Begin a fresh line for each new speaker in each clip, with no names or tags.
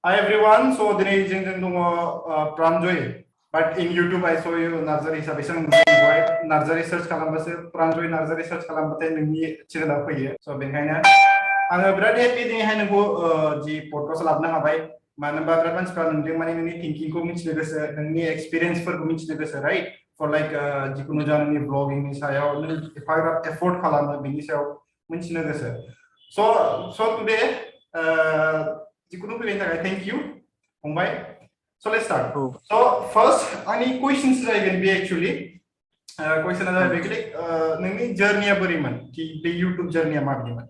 Hi everyone. So today जों दङ Pranjoy. But in YouTube I saw you Narzary हिसाबै जों नुबाय Narzary search खालामबासो Pranjoy Narzary search खालामबाथाय नोंनि चेनेलाव फैयो. So बेनिखायनो आङो बिराद हेपि दिनैहाय नोंखौ जि पडकास्ट लाबोनो हाबाय. मानो होनबा बिराद मानसिफ्रा नोंजों माने नोंनि थिंकिंखौ मिथिनो गोसो, नोंनि एक्सपिरियेन्सफोरखौ मिथिनो गोसो, राइट? फर लाइक जिखुनु जाहोननि ब्लगिंनि सायाव नों एफाग्राब एफर्ट खालामो बेनि सायाव मिथिनो गोसो. So today जिकुनु फैनायनि थाखाय थैंक यू फंबाय. So let's start. So first आंनि क्वेश्चन्स जाहैगोन बे एक्चुअली क्वेश्चना जाहैबाय कि नोंनि जर्निया बोरैमोन कि बे यूट्यूब जर्निया माबायदिमोन?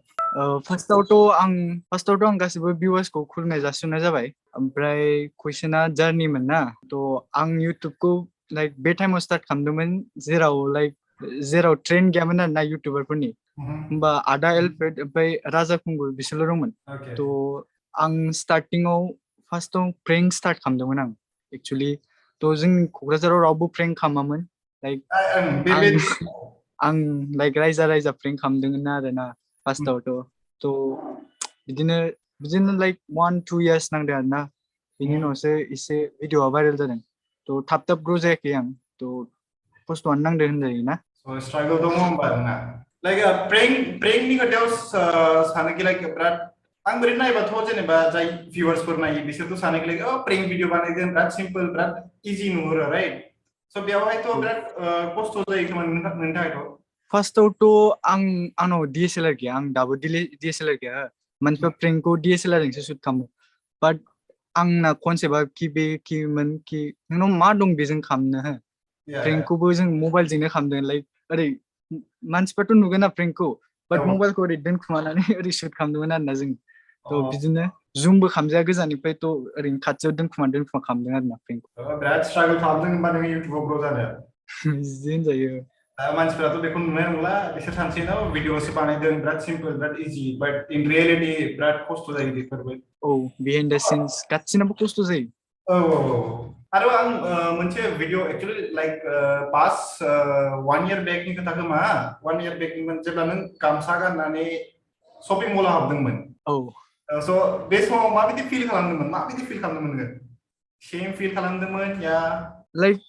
फार्स्टआवथ' आं गासिबो भिउवार्सखौ खुलुमनाय जासिहरनाय जाबाय. ओमफ्राय कुइसना जार्निमोन ना, थ' आं इउटुबखौ लाइक बे टाइमाव स्टार्ट खालामदोंमोन जेराव ट्रेन्ड गैयामोन आरोना इउटुबारफोरनि. होमबा आदा एलफ्रेड ओमफ्राय राजा खुंगुर बिसोरल' दंमोन. थ' आं स्टार्टिङाव फार्स्टआव प्रेंक स्टार्ट खालामदोंमोन आं एक्चुअली. थ' जोंनि क'क्राझाराव रावबो प्रेंक खालामामोन. लाइक आं लाइक रायजा प्रेंक खालामदोंमोन आरोना फार्स्टआवथ'. थ' बिदिनो लाइक 1-2 इयार्स नांदों आरोना. बेनि उनावसो एसे भिडिअआ भाइरेल जादों. थ' थाब ग्र' जायाखै आं. थ' खस्थ'आनो नांदों होनजायोना.
स्ट्रागल दङ होमबा नोंना? लाइक प्रेंकनि खोथायाव सानो कि लाइक बिराद आं बोरै नायबाथ' जेनेबा जाय भिउवार्सफोर नायो बिसोरथ' सानो कि लाइक प्रेंक भिडिअ बानायगोन बिराद सिम्पल बिराद इजि नुहुरो, राइट? स' बेयावहायथ' बिराद खस्थ' जायो खोमा नोंनि थाखायथ'?
फार्स्टआवथ' आंनाव DSLR गैया. आं दाबो DSLR गैया. मानसिफ्रा प्रेंकखौ DSLR जोंसो शुट खालामो. बाट आंना कनसेप्टआ किमोन कि नोंनाव मा दं बेजों खालामनो हो. प्रेंकखौबो जों मबाइलजोंनो खालामदों. लाइक ओरै मानसिफ्राथ' नुगोन ना प्रेंकखौ, बाट मबाइलखौ ओरै दोनखुमानानै ओरै शुट खालामदोंमोन आरोना जों. थ' बिदिनो जुमबो खालामजाया गोजाननिफ्रायथ' ओरैनो खाथियाव दोनखुमा खालामदों आरोना प्रेंकखौ.
बिराद स्ट्रागल खालामदों होनबा नोङो इउटुबाव ग्र' जानो?
बिदि होनजायो.
मानसिफोराथ' बेखौ नुनाय नंला, बिसोर सानसेनो भिडिअसो बानायदों बिराद सिम्पल बिराद इजि, बाट इन रियेलिटि बिराद खस्थ' जायो बेफोरबो.
बिहाइन्ड द सिन्स गासिनाबो खस्थ' जायो.
आरो आं मोनसे भिडिअ एक्चुअली लाइक पास 1 इयार बेकनि खोथा खोमा 1 इयार बेकनिमोन जेब्ला नों गामसा गाननानै शपिं मलाव हाबदोंमोन. स' बे समाव माबायदि फिल खालामदोंमोन नोङो? सेम फिल खालामदोंमोन या
लाइक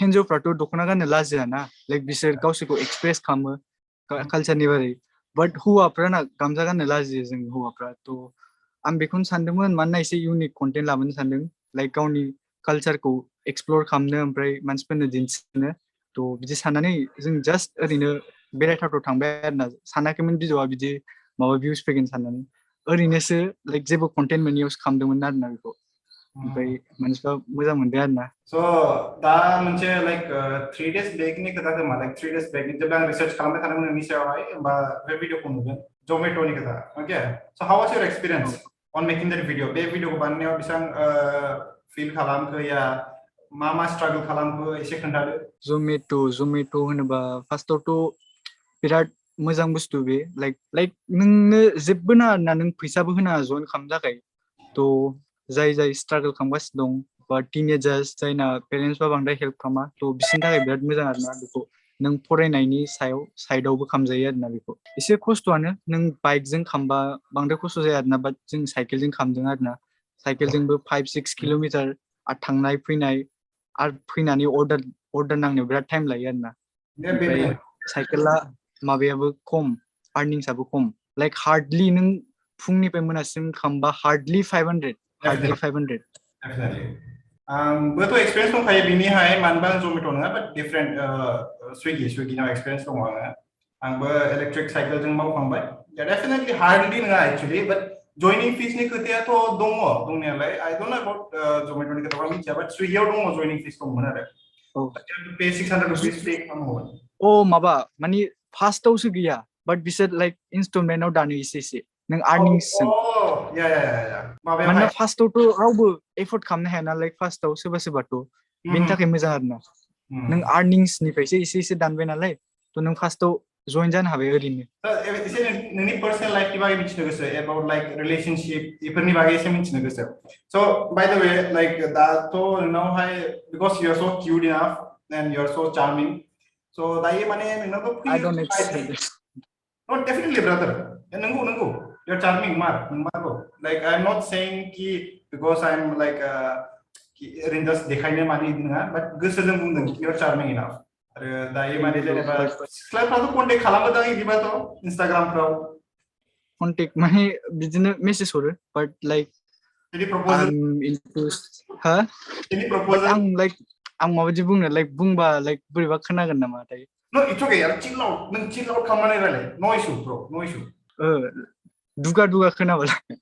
हिन्जावफ्राथ' दख'ना गाननो लाजियाना, लाइक बिसोर गावसोरखौ एक्सप्रेस खालामो कालचारनि बारै. बाट हौवाफ्राना गामसा गाननो लाजियो जों हौवाफ्रा. थ' आं बेखौनो सानदोंमोन मानोना एसे इउनिक कन्टेन्ट लाबोनो सानदों, लाइक गावनि कालचारखौ एक्सप्लर खालामनो ओमफ्राय मानसिफोरनो दिन्थिनो. थ' बिदि साननानै जों जास्ट ओरैनो बेरायथावथाव थांबाय आरोना. सानाखैमोन भिडिअआ बिदि माबा भिउस फैगोन साननानै. ओरैनोसो लाइक जेबो कन्टेन्ट मोनैयावसो खालामदोंमोन आरोना बेखौ. ओमफ्राय मानसिफ्रा मोजां मोनदों आरोना.
स' दा मोनसे लाइक 3 days बेकनि खोथा खोमा, लाइक 3 days बेकनि जेब्ला आं रिसार्च खालामबाय थादोंमोन नोंनि सायावहाय होमबा बे भिडिअखौ नुगोन जमेट'नि खोथा. Okay, so' how was your experience on making that video? बे भिडिअखौ बानायनायाव बेसेबां फिल खालामखो या मा स्ट्रागल खालामखो एसे खोन्थादो.
जमेट' होनोबा फार्स्टआवथ' बिराद मोजां बुस्थु बे. लाइक नोंनो जेबो नाङा आरोना, नों फैसाबो होनाङा जइन खालामनो थाखाय. थ' जाय स्ट्रागल खालामगासिनो दं बा टिनेजार्स जायना पेरेन्टसफ्रा बांद्राय हेल्प खालामा, थ' बिसोरनि थाखाय बिराद मोजां आरोना बेखौ. नों फरायनायनि साइडआवबो खालामजायो आरोना बेखौ. एसे खस्थ'आनो, नों बाइकजों खालामबा बांद्राय खस्थ' जाया आरोना, बाट जों साइकेलजों खालामदों आरोना. साइकेलजोंबो 5-6 किल'मिटार थांनाय फैनाय, आरो फैनानै अर्डार नांनायाव बिराद टाइम लायो आरोना. ओमफ्राय साइकेला माबायाबो खम, आर्निंसाबो खम. लाइक हार्डलि नों फुंनिफ्राय मोनासिम खालामबा हार्डलि 500.
आंबोथ' एक्सपिरियेन्स दंखायो बिनिहाय, मानोबा जमेट' नङा बाट डिफरेन्ट सुइगिनाव एक्सपिरियेन्स दङ आंबो इलेक्ट्रिक साइकेलजों मावखांबाय. डेफिनेटलि हार्डलि नङा एक्चुअलि, बाट जयनिं फिसनि खोथायाथ' दङ दंनायालाय. आइ डोन्ट नो अबाउट जमेट'नि खोथाखौ मिथिया, बाट सुइगियाव दङ जयनिं फिस दंमोन आरो. पे 600 रुपिस पे खालामनांगौमोन.
माबा माने फार्स्टआवसो गैया, बाट बिसोर लाइक इनस्टलमेन्टआव दानो एसे नों आर्निंसजों. मानोना फार्स्टआवथ' रावबो एफर्ड खालामनो हाया ना, लाइक फार्स्टआव सोरबाथ' बेनि थाखाय मोजां आरोना. नों आर्निंसनिफ्रायसो एसे दानबाय नालाय, थ' नों फार्स्टआव जइन जानो हाबाय ओरैनो.
एसे नोंनि पार्सनेल लाइफनि बागै मिथिनो गोसो, एबाउट लाइक रिलेशनशिप बेफोरनि बागै एसे मिथिनो गोसो. स' बाय द वे लाइक दाथ' नोंनावहाय because you are so cute enough and you are so charming, so' दायो माने नोंनावथ'
I don't accept it.
Not definitely brother, नंगौ you're charming Marco. Like I'm not saying ki because I'm like Rindas deखायनो माने नङा but गोसोजों बुंदों you're charming enough आरो दायो
Thank
माने
you bro,
जेनेबा
but
सिख्लाफ्राथ' कन्टेक्ट खालामोदां इदिबाथ' इन्स्टाग्रामफ्राव
contact माने बिदिनो message हरो but like
any proposal
I'm into huh
any
but
proposal
आं माबायदि बुंनो like बुंबा like बोरैबा खोनागोन नामा दायो
no it's okay year chill out नों chill out खालामनानै रायलाय no issue bro no issue
दुगा खोनाबालाय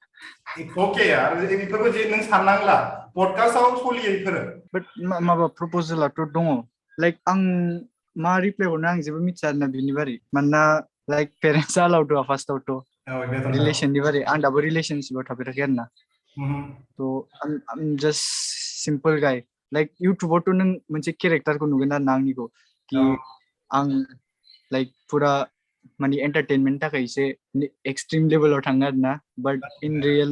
it's okay यार बेफोरखौ जे नों साननांला पडकास्टआव सलियो बेफोरो
but माबा प्रपोजालाथ' दङ like आं मा रिप्लाय हरनो आं जेबो मिथिया आरोना बिनि बारै मानोना like पेरेन्टस आलाउड होआ फार्स्टआवथ' रिलेसननि बारै आं दाबो रिलेसनशिपआव थाफेराखै आरोना थ' आं जास्ट सिम्पल गाय लाइक इउटुबावथ' नों मोनसे केरेक्टारखौ नुगोन आरोना आंनिखौ कि आं लाइक फुरा माने एन्टारटेनमेन्टनि थाखाय एसे एक्सट्रिम लेभेलाव थाङो आरोना बाट इन रियेल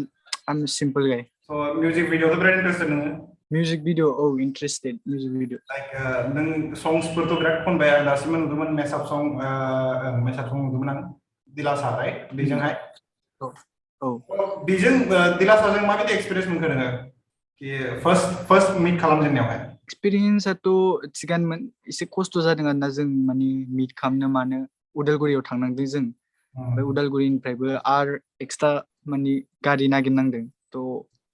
आं सिम्पल गाय
so music video तो बिराद इन्टारेस्टेड नोङो
music video interested music video
like नों सङ्ग्सफोरथ' बिराद खनबाय आं दासिमबो नुदोंमोन मेसाप सं नुदोंमोन आं दिलासा राइट बेजोंहाय बेजों दिलासाजों माबायदि एक्सपिरियेन्स मोनखो नोङो कि फार्स्ट मिट खालामजेननायावहाय
एक्सपिरियेन्सआथ' थिगानोमोन एसे खस्थ' जादों आरोना जों माने मिट खालामनो मानो उदालगुरियाव थांनांदों जों ओमफ्राय उदालगुरिनिफ्रायबो आरो एक्सट्रा माने गारि नागिरनांदों थ'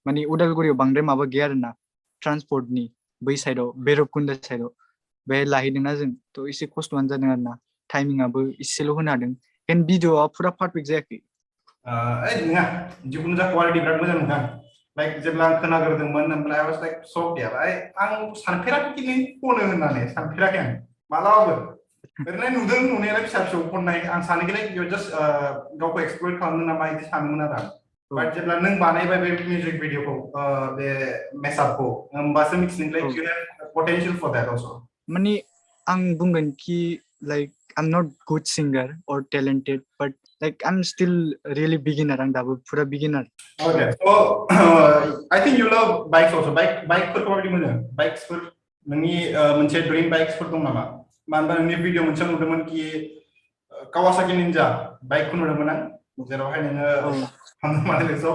माने उदालगुरियाव बांद्राय माबा गैया आरोना ट्रान्सपर्टनि बै साइडआव भैरबकुन्द साइडआव बेहाय लाहैदोंना जों थ' एसे खस्थ'आनो जादों आरोना टाइमिंआबो एसेल' होनो हादों एन्ड भिडिअआ फुरा पारफेक्ट जायाखै
नङा जिखुनु जा क्वालिटि बिराद मोजां नोंथां लाइक जेब्ला आं खोनाग्रोदोंमोन ओमफ्राय आइ वाज लाइक सक यार आं सानफेराखै नों खनो होननानै सानफेराखै आं मालाबाबो ओरैनो नुदों नुनायालाय फिसा फिसौ खननाय आं सानोखि लाइक इउ जास्ट गावखौ एक्सप्लइट खालामनो नामा बिदि सानोमोन आरो आं बाट जेब्ला नों बानायबाय बे मिउजिक भिडिअखौ बे मेसापखौ होमबासो मिथिदों like you have potential for that also
माने आं बुंगोन कि like I am not good singer or talented but like I am still really beginner आं दाबो फुरा beginner
Okay, so I think you love bikes also. Baikफोरखौ माबायदि मोनो? बाइक्सफोर नोंनि मोनसे ड्रिम बाइक्सफोर दं नामा? मानो होनबा नोंनि भिडिअ मोनसे नुदोंमोन कि कावासाकि निन्जा बाइकखौ नुदोंमोन आं जेरावहाय नोङो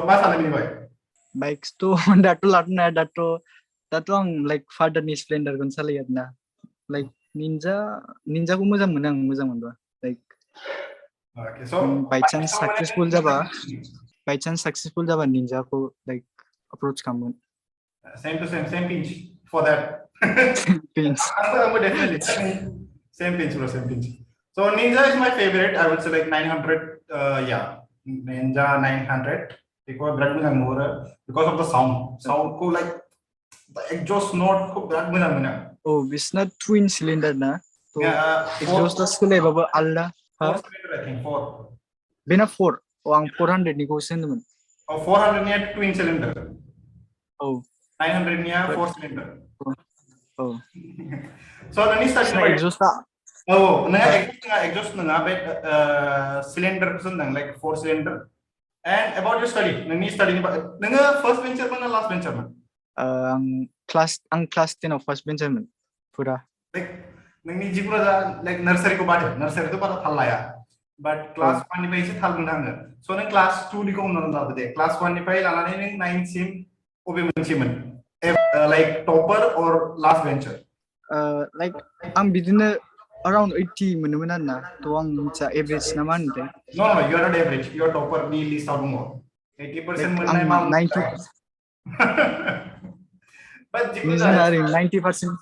मा सानो बेनि बागै?
बाइक्सथ' दाथ' लाथ'नो हाया दाथ' आं लाइक फादारनि स्प्लेन्डारखौनो सालायो आरोना लाइक निन्जाखौ मोजां मोनो आं मोजां मोनबा लाइक बाइचान्स साक्सेसफुल जाबा निन्जाखौ लाइक अप्रोच खालामगोन
Same to same pinch for that. Definitely same pinch bro, same pinch. So Ninja is my favorite. I would say like 900. Yeah, Ninja 900. Because of the sound. Sound को like the exhaust note को बिराद मोजां मोनो.
Oh, बिसना twin cylinder ना. तो exhaust सोलायबाबो आलदा.
4 cylinder I think 4.
बेना 4. आं 400 निखौ होनदोंमोन.
400 निया twin cylinder.
Oh.
900 निया 4 cylinder.
Oh.
So नोंनि starting point.
Exhaust
exhaust नङा बे cylinder खौसो होनदों like 4 cylinder. And about your study, नोंनि study नोङो first bencher मोन ना last bencher मोन? आं
class 10 आव first bencher मोन फुरा।
Like नोंनि जिखुनु जा like नर्सारिखौ बादो नर्सारिथ' बारा थाल लाया but class 1 निफ्राय एसे थाल मोनो आङो so नों class 2 निखौ हमनानै लादो दे class 1 निफ्राय लानानै नों 9 सिम अबे मोनसेमोन like topper or last bencher?
Like आं बिदिनो around 80 मोनोमोन आरोना थ' आं मिथिया average ना मा होनोथाय
No, you are not average. You are topper नि लिस्टआव दङ 80% मोननाय मा but जिखुनु
जोंना ओरै 90%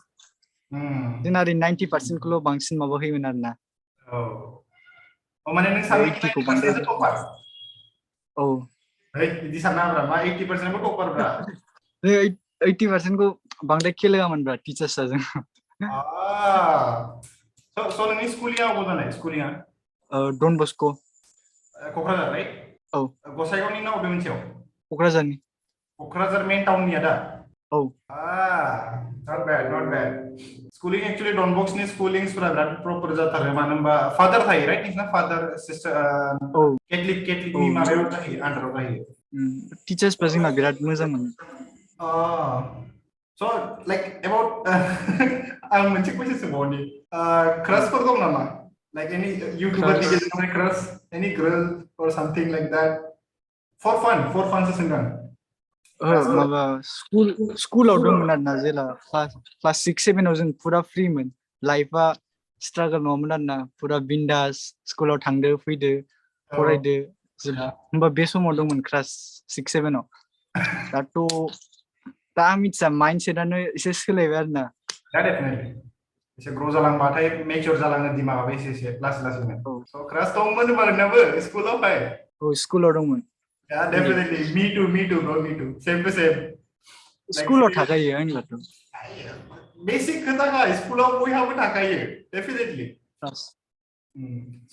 जोंना ओरै 90% खौल' बांसिन माबा होयोमोन आरोना
माने नों साननाय
80 खौ
90% टपार
औ
है बिदि सानना ब्रा मा 80% खौ टपार ब्रा
80% खौ बांद्राय खेल होआमोन ब्रा टिचार्सआ जों
so नोंनि स्कुलिंआ अबाव जानाय स्कुलिंआ
डन बस्क'
क'क्राझार राइट
औ
गसाइगावनि ना अबे मोनसेयाव
क'क्राझार
मेन टाउननिया दा
औ
not bad schooling actually डन बस्कनि स्कुलिंसफोरा बिराद प्रपर जाथारो मानो होनबा फादार थायो राइट नोंसिना फादार सिस्टार केथलिकनि माबायाव जायो आन्दाराव जायो
टिचार्सफ्रा जोंना बिराद मोजां मोनो
so like about आं मोनसे कुइसन सोंबावनि क्रसफोर दं नामा like any YouTuber नि गेजेराव cross any girl or something like that for fun सो सोंदों
माबा स्कुलाव दंमोन आरोना जेला क्लास 6 7 आव जों फुरा फ्रिमोन लाइफआ स्ट्रागल नङामोन आरोना फुरा बिन्दास स्कुलाव थांदो फैदो फरायदो होमबा बे समाव दंमोन क्लास 6 7 आव दा मिथिया माइन्डसेटानो एसे सोलायबाय आरोना
डेफिनेटली एसे ग्र' जालांबाथाय मेच्योर जालाङो दिमागाबो एसे लासै लासैनो स' क्लास दंमोन होनबा नोंनाबो स्कुलावहाय
स्कुलाव दंमोन
Yeah, definitely. Me too, bro. Me too. Same to same. Like
स्कुलाव थाखायो आंनिबाथ'
basic खोथा स्कुलाव बयहाबो थाखायो definitely.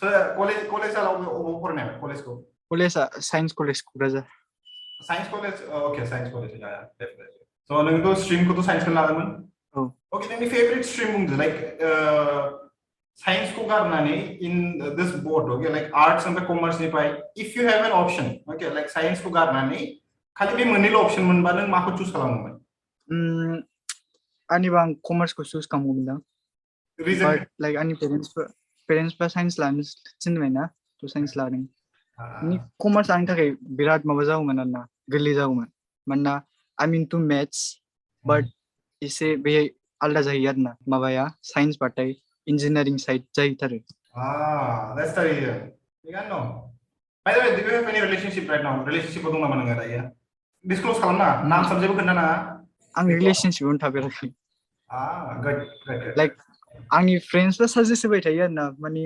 So कलेज अबाव फरायनाय कलेजखौ?
कलेजआ science college Kokrajhar
science college okay science college yeah definitely. So नोंथ' स्ट्रीमखौथ' साइन्सखौ लादोंमोन? Okay, नोंनि फेवरेट स्ट्रीम बुंदो लाइक साइन्सखौ गारनानै in this board okay like arts and the commerce निफ्राय if you have an option okay like साइन्सखौ गारनानै खालि बे मोननैल' ऑप्शन मोनबा नों माखौ चुज खालामोमोन?
आंनिबा आं कमार्सखौ चुज खालामगौमोन बाट लाइक आंनि पेरेन्टसफ्रा साइन्स लानो थिनबायना थ' साइन्स लादों कमार्स आंनि थाखाय बिराद माबा जागौमोन आरोना गोरलै जागौमोन मानोना आइ मिन टु मेथ्स बाट एसे बे आलदा जायो आरोना माबाया साइन्स बाथाय इन्जिनियारिं साइड जाहैथारो
that's the reason. थिगानो दं. By the way, do you have any relationship right now? Relationship दं नामा नोङो दायो? Disclose खालामना नाम साबजेक्टबो खोन्थानाङा.
आं रिलेशनशिपआवनो थाफेराखै
good.
लाइक आंनि फ्रेन्ड्सफ्रा साजेस्ट होबाय थायो आरोना माने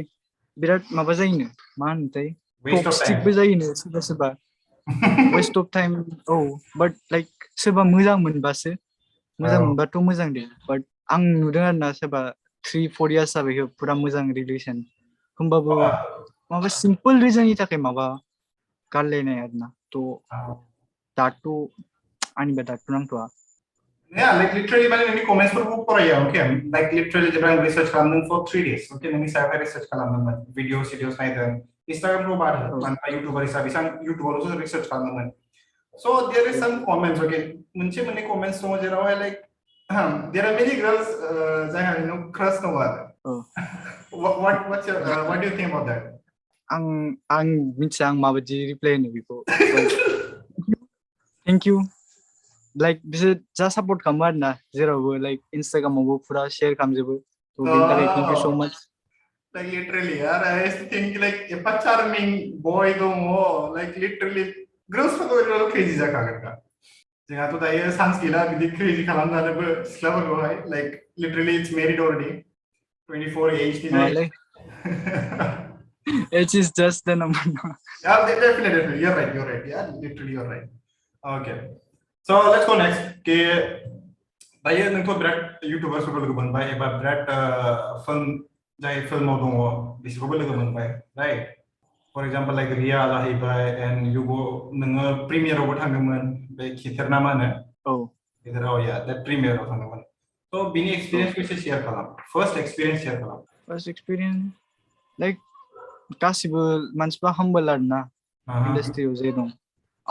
बिराद माबा जायोनो मा होनोथाय
Waste of time.
टक्सिकबो जायोनो सोरबा waste of time but like सोरबा मोजां मोनबाथ' मोजां दे बाट आं नुदों आरोना सोरबा 3-4 इयार्स जाबाय पुरा मोजां रिलेसन होमबाबो माबा सिम्पल रिजननि थाखाय माबा गारलायनाय आरोना थ' दाथ' आंनिबा दाथ' नांथ'आ
Yeah, like literally माने नोंनि कमेन्ट्सफोरखौ फरायो okay like literally जेब्ला आं रिसार्च खालामदों for 3 days okay नोंनि सायावहाय रिसार्च खालामदोंमोन भिडिअस नायदों इन्स्टाग्रामफ्राव बादो मानोना इउटिउबार हिसाबै आं इउटिउबावल'सो रिसार्च खालामदोंमोन so there is some comments okay मोनसे मोननै comments दङ जेरावहाय like there are many girls जायहा नोंनाव crush दङ आरो what do you think about that
आं मिथिया आं माबायदि रिप्लाय होनो बेखौ थेंक इउ लाइक बिसोर जा सापर्ट खालामो आरोना जेरावबो लाइक इन्स्टाग्रामावबो पुरा शेयार खालामजोबो थ' बेनि थाखाय थेंक इउ सो माच
like literally year I think like एफा charming boy दङ like literally girls फोरखौ crazy जाखागोन का जोंहाथ' दायो चान्स गैला बिदि crazy खालामनानैबो सिख्लाफोरखौहाय like literally it's married already 24 age नि जायो
age is just the number
yeah definitely you're right yeah literally you're right okay so let's go next के दायो नोंथ' बिराद इउटिउबार्सफोरखौ लोगो मोनबाय एबा बिराद फिल्म जाय फिल्माव दङ बिसोरखौबो लोगो मोनबाय राइट फर एग्जाम्पल लाइक रिया जाहैबाय एन्ड युगो नोङो प्रिमियारावबो थांदोंमोन बे खिथेर ना मा होनो खिथेराव या दा प्रिमियाराव थांदोंमोन थ' बिनि एक्सपिरियेन्सखौ एसे शेयार खालाम फार्स्ट एक्सपिरियेन्स शेयार खालाम फार्स्ट
एक्सपिरियेन्स लाइक गासिबो मानसिफ्रा हाम्बल आरोना इन्डास्ट्रियाव जे दं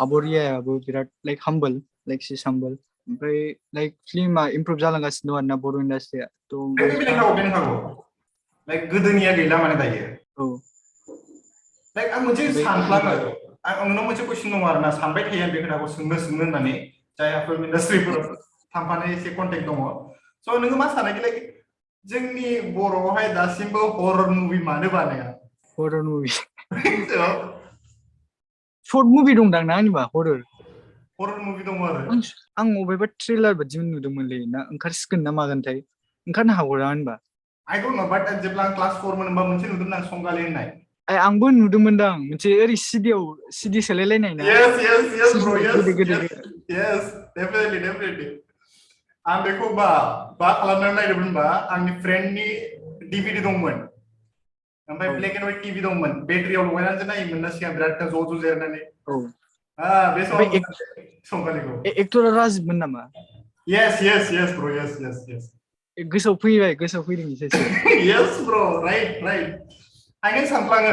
आब' रियायाबो बिराद लाइक हाम्बल लाइक सिस हाम्बल ओमफ्राय लाइक फिल्मा इमप्रुभ जालांगासिनो दं आरोना बर' इन्डास्ट्रिया
थ' लाइक गोदोनिया गैला माने दायो लाइक आं मोनसे सानफ्लाङो आं नोंनाव मोनसे कुइसन दङ आरोना सानबाय थायो बे खोथाखौ सोंनो होननानै जायहा फिल्म इन्डास्ट्रिफोराव थांफानाय एसे कन्टेक्ट दङ स' नोङो मा सानो कि लाइक जोंनि बर'आवहाय दासिमबो हरर मुभि मानो बानाया
हरर मुभि शर्ट मुभि दंदां ना आंनिबा हरर
मुभि दङ आरो
आं अबेबा ट्रेलार बायदि नुदोंमोनलै ना ओंखारसिगोन ना मागोनथाय ओंखारनो हागौना होनबा
I don't know but जेब्ला आं क्लास 4 मोनबा मोनसे नुदोंमोन आं संगालि होननाय
आंबो नुदोंमोनदां मोनसे ओरै सिडि सोलायलायनाय ना
yes bro yes definitely आं बेखौ बा खालामनानै नायदोंमोनबा आंनि फ्रेन्डनि डिभिडि दंमोन ओमफ्राय ब्लेक एन्ड व्हाइट टिभि दंमोन बेटारियाव लगायनानैसो नायोमोन ना सिगां बिराद ज' जिरायनानै बे समाव संगालिखौ
एक्टरा राजिबमोन नामा
yes bro yes
गोसोआव फैदों एसे
yes bro right आं सानफ्लाङो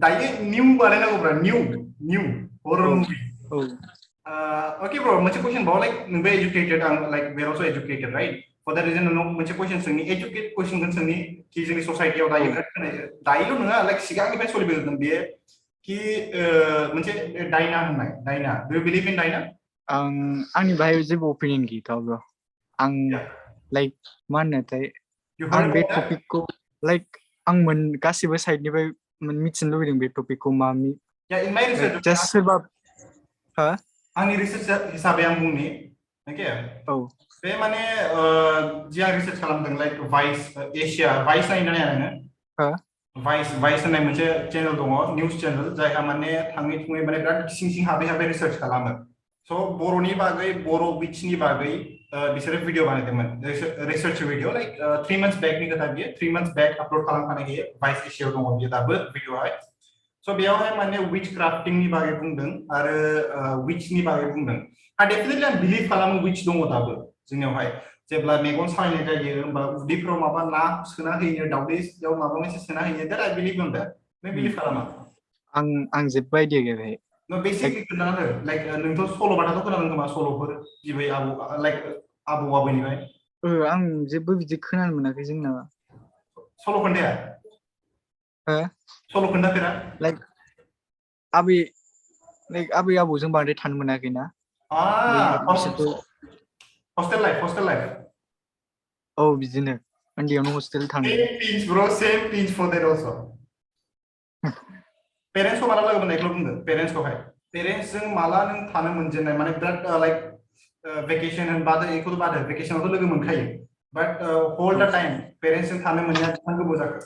दायो निउ बानायनांगौब्रा new horror movie okay bro मोनसे कुइसन बाव लाइक नोंबो एजुकेटेड आं like we're also educated right for that reason नोंनाव मोनसे कुइसन सोंनि एजुकेट कुइसन सोंनि कि जोंनि ससाइटियाव दायो दायोल' नङा लाइक सिगांनिफ्राय सोलिबोदों बेयो कि मोनसे डायना होननाय Diana do you believe in Diana
आंनि बाहाय जेबो ओपिनियन गैथ'आ ब्र आं लाइक मा होनोथाय
यु
आं
हार्ड
बे
अबाउट दैट
टपिकखौ लाइक आं गासिबो साइडनिफ्राय मिथिनो लुबैदों बे टपिकखौ मा
या in my
like
research
just सोरबा हा
आंनि रिसर्च हिसाबै आं बुंनि ओके
औ
बे माने जि आं रिसर्च खालामदों लाइक भाइस एशिया भाइस नायना नाया नोङो
हा
भाइस होननाय मोनसे चेनेल दङ निउस चेनेल जायहा माने थाङै थुङै माने बिराद सिं हाबै रिसर्च खालामो स' बर'नि बागै बर' बिट्सनि बागै बिसोरो भिडिअ बानायदोंमोन रिसर्च भिडिअ लाइक 3 months बेकनि खोथा बियो 3 months बेक आपल'ड खालामखानाय बियो भाइस एशियाव दङ बियो दाबो भिडिअहाय स' बेयावहाय माने विच क्राफ्टिंनि बागै बुंदों आरो विचनि बागै बुंदों डेफिनेटलि आं बिलिभ खालामो विच दङ दाबो जोंनियावहाय जेब्ला मेगन सालायनाय जायो होमबा उदैफ्राव माबा ना सोना होयो दावदैयाव माबा मोनसे सोना होयो that I believe in that नों बिलिभ खालामा
आं जेबो आइडिया गैया बेहाय
न बेसिकलि खोन्थाना हो लाइक नोंथ' सल'बाथाथ' खोनादों खोमा सल'फोर बिबै आबौ लाइक आबौ आबैनिफ्राय
आं जेबो बिदि खोनानो मोनाखै जोंना
सल' खोन्थाया
हो
सल' खोन्थाफेरा
लाइक आबै आबौजों बांद्राय थानो मोनाखैना बै बिसोरथ'
हस्टेल लाइफ
औ बिदिनो उन्दैयावनो हस्टेल थाङो
same pinch bro same pinch for that also पेरेन्ट्सखौ माला लोगो मोननायखौल' बुंदो पेरेन्ट्सखौहाय पेरेन्ट्सजों माला नों थानो मोनजेननाय माने बिराद लाइक भेकेसन होनबाथाय बेखौथ' बादो भेकेसनावथ' लोगो मोनखायो बाट हल दा टाइम पेरेन्ट्सजों थानो मोननाया बेसेबां गोबाव जाखो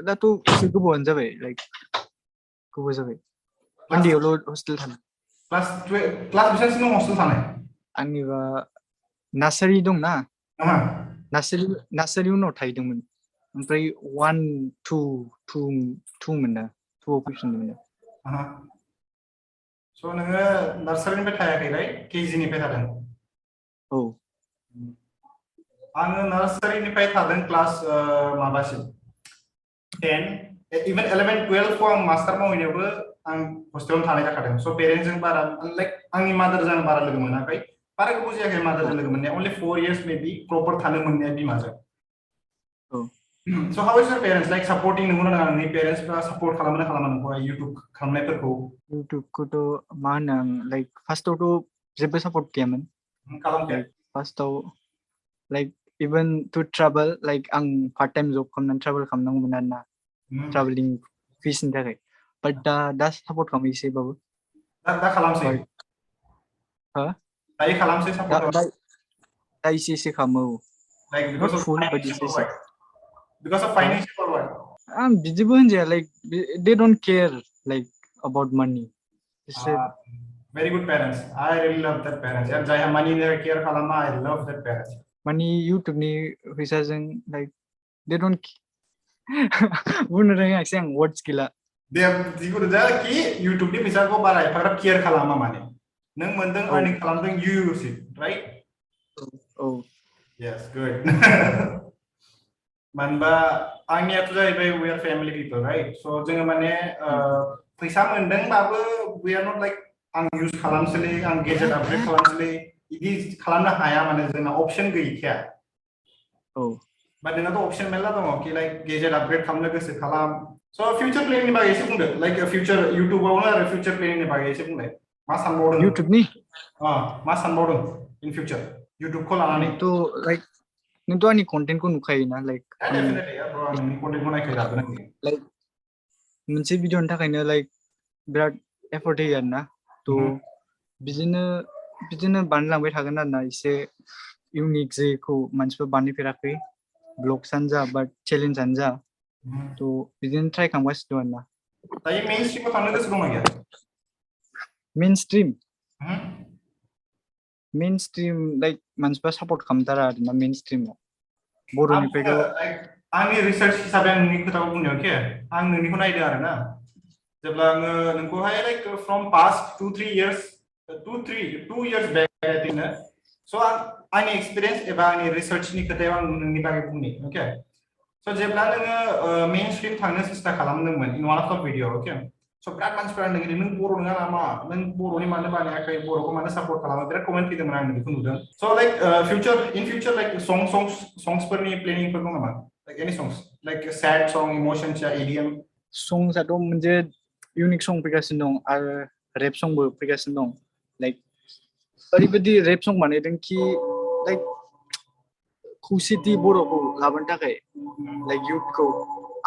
दाथ' एसे गोबावानो जाबाय लाइक गोबाव जाबाय
क्लास
उन्दैयावल' हस्टेल थानो
क्लास बेसेबांसिम दं हस्टेल थानाय
आंनिबा नार्सारि दंना
नामा
नार्सारि उनाव थाहैदोंमोन ओमफ्राय 1 2 मोनना 2आव फैफिनदोंमोन
स' नोङो नार्सारिनिफ्राय थायाखैलाय केजिनिफ्राय थादों
औ
आङो नार्सारिनिफ्राय थादों क्लास माबासिम 10 इभेन 11 12खौ आं मास्टार मावहैनायावबो आं हस्टेलावनो थानाय जाखादों स' पेरेन्ट्सजों बारा लाइक आंनि मादारजों आं बारा लोगो मोनाखै बारा गोबाव जायाखै मादारजों लोगो मोननाया अनलि 4 years मेबि प्रपार थानो मोननाया बिमाजों
औ
so' how is your parents like supporting नंगौना नङा नोंनि पेरेन्ट्सफ्रा सापर्ट खालामो ना खालामा नोंखौहाय इउटुब खालामनायफोरखौ
इउटुबखौथ' मा होनो आं लाइक फार्स्टआवथ' जेबो सापर्ट गैयामोन
खालामखाया
लाइक फार्स्टआव like even to travel like आं पार्ट टाइम जब खालामनानै ट्राभेल खालामनांगौमोन आरोना ट्राभेलिं फिसनि थाखाय बाट दा सापर्ट खालामो एसेबाबो
दा खालामसै
बाट हो
दायो खालामसै सापर्ट
दा एसे खालामो औ
like because
not
of
full but
financial or
एसे
what because of
हो
financial or what
आं बिदिबो होनजाया like they don't care like about मानि बिसोर
very good parents I really love that parents यार जायहा money care खालामा I love that parents
मानि इउटुबनि फैसाजों लाइक दे डोन्ट बुंनो रोङाखिसै आं वर्ड्स गैला
दे जिखुनु जा कि इउटुबनि फैसाखौ बारा एफाग्राब केयार खालामा माने नों मोनदों
औ
अर्निं खालामदों you use it right
औ
yes good मानोबा आंनियाथ' जाहैबाय we are family people right so जोङो माने फैसा मोनदोंबाबो we are not like आं इउज खालामसैलै आं गेजेट आपग्रेड खालामसैलै बिदि खालामनो हाया माने जोंना अपसन गैखाया
औ
बाट नोंनाथ' अपसन मेरला दङ कि लाइक गेजेट आपग्रेड खालामनो गोसो खालाम स' फिउचार प्लेनिंनि बागै एसे बुंदो लाइक फिउचार इउटुबावनो आरो फिउचार प्लेनिंनि बागै एसे बुंलाय मा सानबावदों
इउटुबनि
मा सानबावदों इन फिउचार इउटुबखौ लानानै
लाइक नोंथ' आंनि कन्टेन्टखौ नुखायोना लाइक आं
डेफिनेटलि ब्र नोंनि कन्टेन्टखौ नायखायो दाबो नायो
लाइक मोनसे भिडिअनि थाखायनो लाइक बिराद एफर्ट होयो आरोना थ' बिदिनो बानायलांबाय थागोन आरोना एसे इउनिक जेखौ मानसिफोर बानायफेराखै ब्लग्सआनो जा बा चेलेन्जआनो जा थ' बिदिनो ट्राइ खालामगासिनो दं आरोना
दायो मेइन स्ट्रिमाव थांनो गोसो दंना गैया
मेइन स्ट्रिम लाइक मानसिफ्रा सापर्ट खालामथारा आरोना मेइन स्ट्रिमाव बर'निफ्रायथ'
आंनि रिसार्च हिसाबै आं नोंनि खोथाखौ बुंनो अके आं नोंनिखौ नायदों आरोना जेब्ला आङो नोंखौहाय like from past 2 years back स' आंनि एक्सपिरियेन्स एबा आंनि रिसार्चनि खोथायाव आं नोंनि बागै बुंनि अके स' जेब्ला नोङो मेइन स्ट्रिम थांनो सेस्था खालामदोंमोन इन वान अफ भिडिअ अके स' बिराद मानसिफोरा नों बर' नङा नामा नों बर'नि मानो बानायाखै बर'खौ मानो सापर्ट खालामो बिराद कमेन्ट फैदोंमोन आं बेखौ नुदों स' लाइक इन फिउचार लाइक सङ्सफोरनि प्लेनिंफोर दं नामा लाइक एनि सङ्स लाइक सैड सं इमोशंस या इडियम
संसआथ' मोनसे इउनिक सं फैगासिनो दं आरो रेप संबो फैगासिनो दं लाइक ओरैबायदि रेप सं बानायदों कि लाइक खौसेथि बर'खौ लाबोनो थाखाय लाइक इउथखौ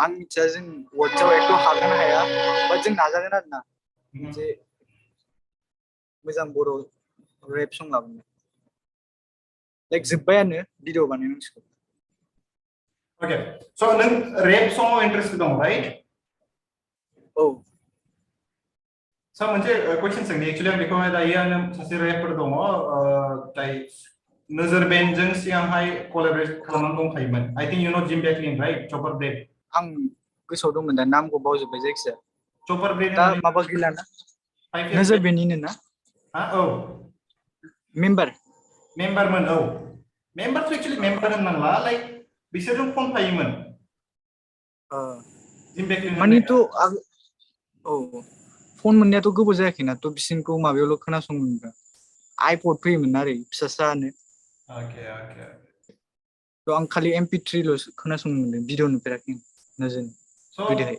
आं मिथिया जों वार्डसआव एकदम हागोन हाया बाट जों नाजागोन आरोना मोनसे मोजां बर' रेप सं लाबोनो लाइक जोब्बायानो भिडिअ बानायनांसिगौ
Okay. So नों rap song इंटरेस्टेड दं right?
औ
So मोनसे क्वेश्चन सोंनि एक्चुअली आं बेखौहाय दायो आङो सासे रेपर दङ जाय नोजोर बेन्डजों सिगांहाय कलाबरेट खालामनानै दंखायोमोन I think you know Jim Becklin right? Chopper Brain.
आं गोसोआव दंमोन दा नामखौ बावजोब्बाय जायखिजाया
Chopper Brain
दा
होननानै
माबा गैलाना
5 years
नोजोर
back.
बेनिनो ना
हा औ मेम्बारमोन औ मेम्बारथ' एक्चुअली मेम्बार होननांला लाइक बिसोरजों खनफायोमोन जिम बेकलिन
मानिथ'
होननाया
औ फन मोननायाथ' गोबाव जायाखैना थ' बिसिनिखौ माबायावल' खोनासंनो आइपड फैयोमोन ना ओरै फिसासानो
Okay, okay.
थ' आं खालि MP3ल' खोनासंनो मोनदों भिडिअ नुफेराखै नोजोर
So
गोदोहाय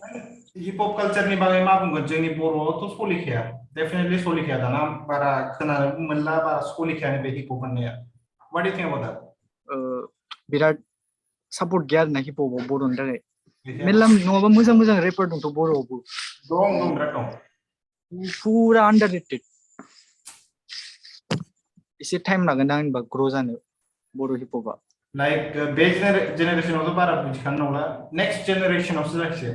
हिप हप कालचारनि बागै मा बुंगोन जोंनि बर'आवथ' सलिखाया डेफिनेटलि सलिखाया दाना बारा खोनानो मोनला बारा सलिखायानो बे हिप हप होननाया What do you think about that?
बिराद सापर्ट गैया आरोना हिप हपआव बर'नि थाखाय
गैखाया
मेरला नङाबा मोजां मोजां रेपार दंथ' बर'आवबो
दं बिराद दं
फुरा आन्डार रेटेड एसे टाइम लागोन दां होनबा ग्र' जानो बर' हिप हपआ
लाइक बे जेनेरेसनावथ' बारा बुजिखानो नंला नेक्स्ट जेनेरेसनावसो जाखिसे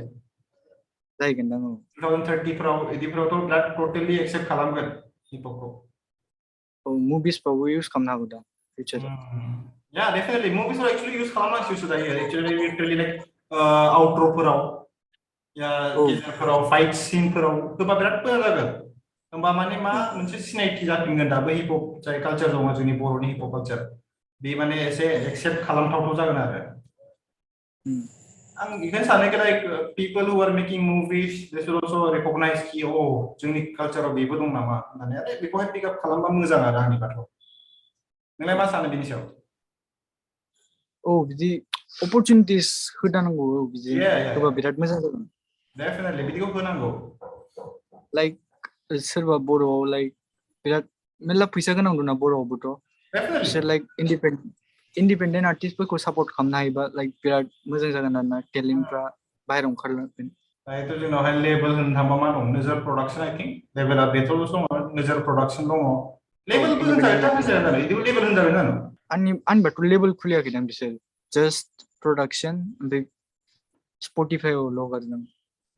जाहैगोन दां
2030 फ्राव बिदिफ्रावथ' बिराद टटेलि एक्सेप्ट खालामगोन हिप हपखौ
औ मुभिसफ्रावबो इउज खालामनो हागौ दा फिउचाराव
Yeah, definitely. Movies are actually use खालामनांसिगौसो दायो. Actually, literally like outro-फोराव या
औ
गेजेरफोराव फाइट सिनफोराव होबा बिराद मोजां जागोन. होमबा माने मा मोनसे सिनायथि जाफिनगोन दा बै हिप हप जाय कालचार दङ जोंनि बर'नि हिप हप कालचार बे माने एसे एक्सेप्ट खालामथावथाव जागोन आरो आं बेखौनो सानो like people who are making movies they should also recognize कि जोंनि कालचाराव बेबो दं नामा होननानै आरो बेखौहाय पिक आप खालामबा मोजां आरो आंनिबाथ' नोंलाय मा सानो बेनि सायाव
औ बिदि अपरचुनिटिस होदानांगौ औ बिदि होबा बिराद मोजां जागोन
डेफिनेटलि बिदिखौ होनांगौ
लाइक सोरबा बर'आव लाइक बिराद मेरला फैसा गोनां दंना बर'आवबोथ' बिसोर लाइक इन्डिपेन्डेन्ट आर्टिस्टफोरखौ सापर्ट खालामनो हायोबा लाइक बिराद मोजां जागोन आरोना टेलेन्टफ्रा बाहेरायाव ओंखारलांगोन
दायोथ' जोंनावहाय लेबेल होननो थांबा मा दं नोजोर प्रडाक्सन आइ थिंक लेबेला बेथ'ल'सो दङ नोजोर प्रडाक्सन दङ
औ
लेबेलबो
इन्डिपेन्डेन्ट
होनजागोन
आर्टिस्ट
होनजागोन बिदिबो लेबेल होनजागोन जानो
आंनिबाथ' लेबेल खुलियाखैदां बिसोर जास्ट प्रडाक्सन ओमफ्राय स्पटिफाइआवल' हगारदों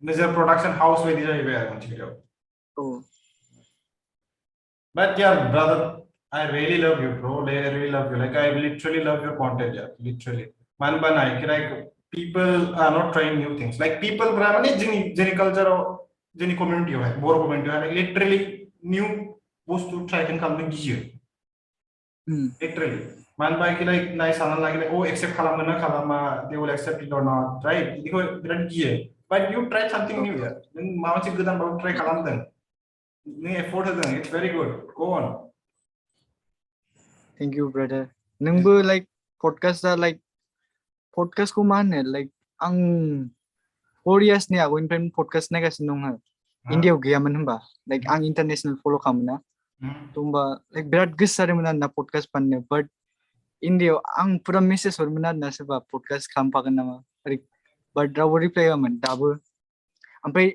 नोजोर प्रडाक्सन हाउस बायदि जाहैबाय आरो मोनसे खोथायाव
औ
But yeah, brother, I really love you, bro. I really love you. Like I literally love your content, yeah. Literally. Man banai, like people are not trying new things. Like people, brahmane, jini culture or jini community hai, Boro community hai, like literally new post to try and come to gear. Literally. Man by like nice and like oh accept kalama na kalama, they will accept it or not, right? Because they gear. But you try something new, yeah. Then mama cik gudan baru try kalam then. No effort होदों it's very good go on
thank you brother नोंबो like पडकास्टआ like पडकास्टखौ मा होनो like आं 4 इयार्सनि आगोलनिफ्रायनो podcast नायगासिनो दङ इन्डियायाव गैयामोन होनबा लाइक आं इन्टारनेसनेल फल' खालामोना थ' होनबा लाइक बिराद गोसो जादोंमोन आरोना पडकास्ट बानायनो बाट इन्डियायाव आं पुरा मेसेज हरोमोन आरोना सोरबा पडकास्ट खालामफागोन नामा बाट रावबो रिप्लाइ होआमोन दाबो ओमफ्राय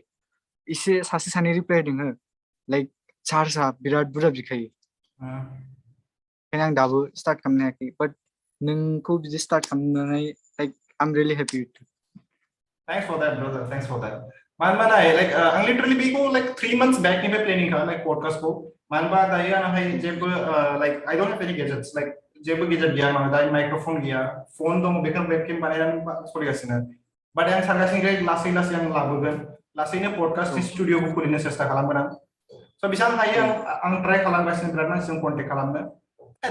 एसे सासे सानै रिप्लाइ होदों लाइक चार्जआ बिराद बुरजा बिखायो ओंखायनो आं दाबो स्टार्ट खालामनो हायाखै बाट नोंखौ बिदि स्टार्ट खालामनानै like I M really happy
thanks for that brother thanks for that man like आं literally बेखौ like 3 months back निफ्राय प्लेनिं खालाम like podcast को man बा दायो आंहाय जेबो like I don't have any gadgets like जेबो गेजेट गैया आंनाव दायो माइक्रोफन गैया फन दङ बेखौनो वेबकेम बानायनानै सोलिगासिनो बाट आं सानगासिनो लासै लासै आं लाबोगोन लासैनो पडकास्टनि स्टुडिअखौ खुलिनो सेस्था खालामगोन आं स' बेसेबां हायो आं ट्राइ खालामगासिनो बिराद मानसिजों कन्टेक्ट खालामनो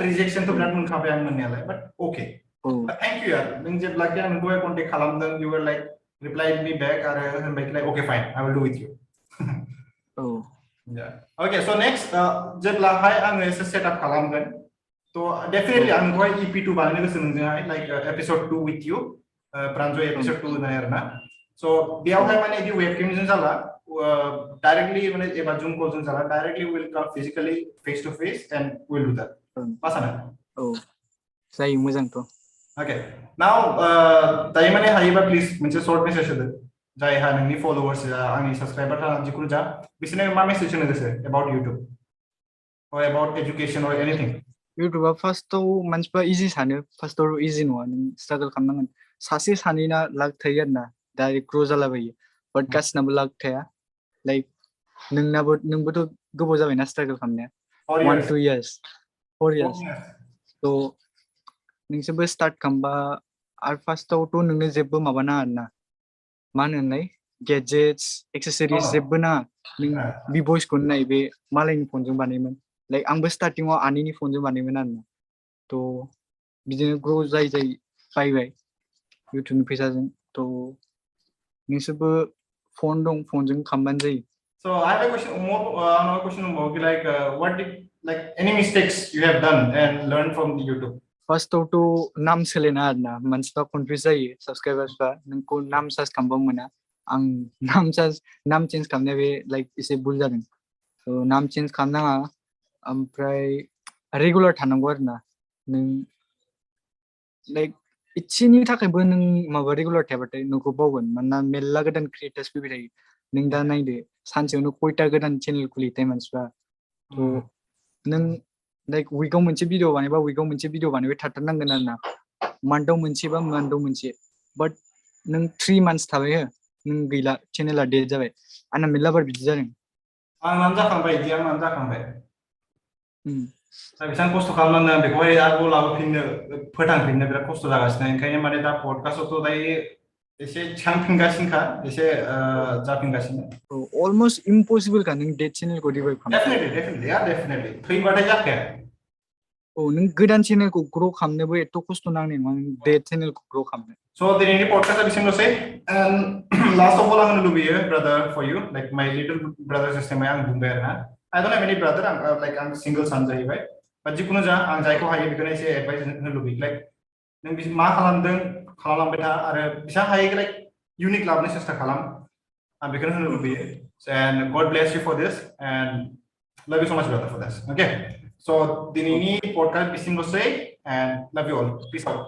रिजेक्सनथ' बिराद मोनखाबाय आं मोननायालाय बाट अके थेंक इउ यार नों जेब्लाखि आं नोंखौहाय कन्टेक्ट खालामदों इउ आर लाइक रिप्लाइड मी बेक आरो होनबाय like okay fine I will डु विथ इउ अके स' नेक्स्ट जेब्लाहाय आङो एसे सेटआप खालामगोन थ' डेफिनेटलि आं नोंखौहाय EP2 बानायनो गोसो नोंजोंहाय like episode 2 with you Pranjay episode 2 होनाय आरो ना स' बेयावहाय माने बिदि वेबकेमजों जाला directly माने एबा Zoom call जों जाला directly we'll come physically face to face and we'll do that. मा सानो?
औ जायो मोजांथ'।
Okay. Now दायो माने हायोबा please मोनसे short message होदो जायहा नोंनि followers आंनि subscriber जिखुनु जा बिसोरनो मा message होनो गोसो about YouTube or about education or anything.
इउटुबा फार्स्टआव मानसिफ्रा इजि सानो फार्स्टआव इजि नङा नों स्ट्रागल खालामनांगोन सासे सानैना लाक थायो आरोना डाइरेक्ट ग्र' जालाबायो बाट गासिनाबो लाक थाया लाइक नोंबोथ' गोबाव जाबायना स्ट्रागल खालामनाया 1-2 years 4 years थ' नोंसोरबो स्टार्ट खालामबा आरो फार्स्टआवथ' नोंनो जेबो माबा नाङा आरोना मा होनोलाय गेजेट्स एक्सेसरिज जेबो नाङा नों बि भइसखौनो नाय बे मालायनि फनजों बानायोमोन लाइक आंबो स्टार्टिंआव आनैनि फनजों बानायोमोन आरोना थ' बिदिनो ग्र' जाय बायबाय इउटुबनि फैसाजों थ' नोंसोरबो फन दं फनजों खालामबानो जायो।
So I have a question more another question about like what did like any mistakes you have done and learned from the YouTube?
फार्स्टआवथ' नाम सोलायना आरोना मानसिफ्रा कनफिउज जायो साबसक्राइबार्सफ्रा नोंखौ नाम सार्च खालामबा मोना आं नाम चेन्ज खालामनाया बे लाइक एसे भुल जादों थ' नाम चेन्ज खालामनाङा ओमफ्राय रेगुलार थानांगौ आरोना नों लाइक इसेनि थाखायबो नों माबा रेगुलार थायाबाथाय नोंखौ बावगोन मानोना मेरला गोदान क्रिएटार्स फैबाय थायो नों दा नायदो सानसेयावनो खयथा गोदान चेनेल खुलिथाय मानसिफ्रा थ' नों लाइक उइकआव मोनसे भिडिअ बानायबा उइकआव मोनसे भिडिअ बानायबाय थाथारनांगोन आरोना मान्थआव मोनसे बा मान्थआव मोनसे बाट नों 3 months थाबाय हो नों गैला चेनेला डेट जाबाय आंना मेरला बार बिदि जादों
आंनानो जाखांबाय दा बेसेबां खस्थ' खालामनांदों बेखौहाय आरोबाव लाबोफिननो फोथांफिननो बिराद खस्थ' जागासिनो ओंखायनो माने दा पडकास्टआवथ' दायो एसे थिखांफिनगासिनोखा एसे जाफिनगासिनो
अलमोस्ट इम्पसिबलखा नों डेट चेनेलखौ रिभाइभ खालामनो
डेफिनेटलि थैबाथाय जाखाया
औ नों गोदान चेनेलखौ ग्र' खालामनोबो एथ' खस्थ' नांनाय नङा नों डेट चेनेलखौ ग्र' खालामनो
स' दिनैनि पडकास्टआ बेसिमल'सै लास्ट अफ अल आं होनो लुबैयो ब्रादार फर इउ लाइक माइ लिटल ब्रादार सिस्टेमै आं बुंबाय आरोना आइ डोन्ट हेभ एनि ब्रादार आं लाइक आं सिंगल सान जाहैबाय बाट जिखुनु जा आं जायखौ हायो बेखौनो एसे एडभाइस होनो लुबैयो लाइक नों मा खालामदों खालामलांबाय था आरो बेसेबां हायो लाइक इउनिक लाबोनो सेस्था खालाम आं बेखौनो होनो लुबैयो and God bless you for this and love you so much brother for this okay so' दिनैनि पडकास्ट बेसिमल'सै and love you all peace out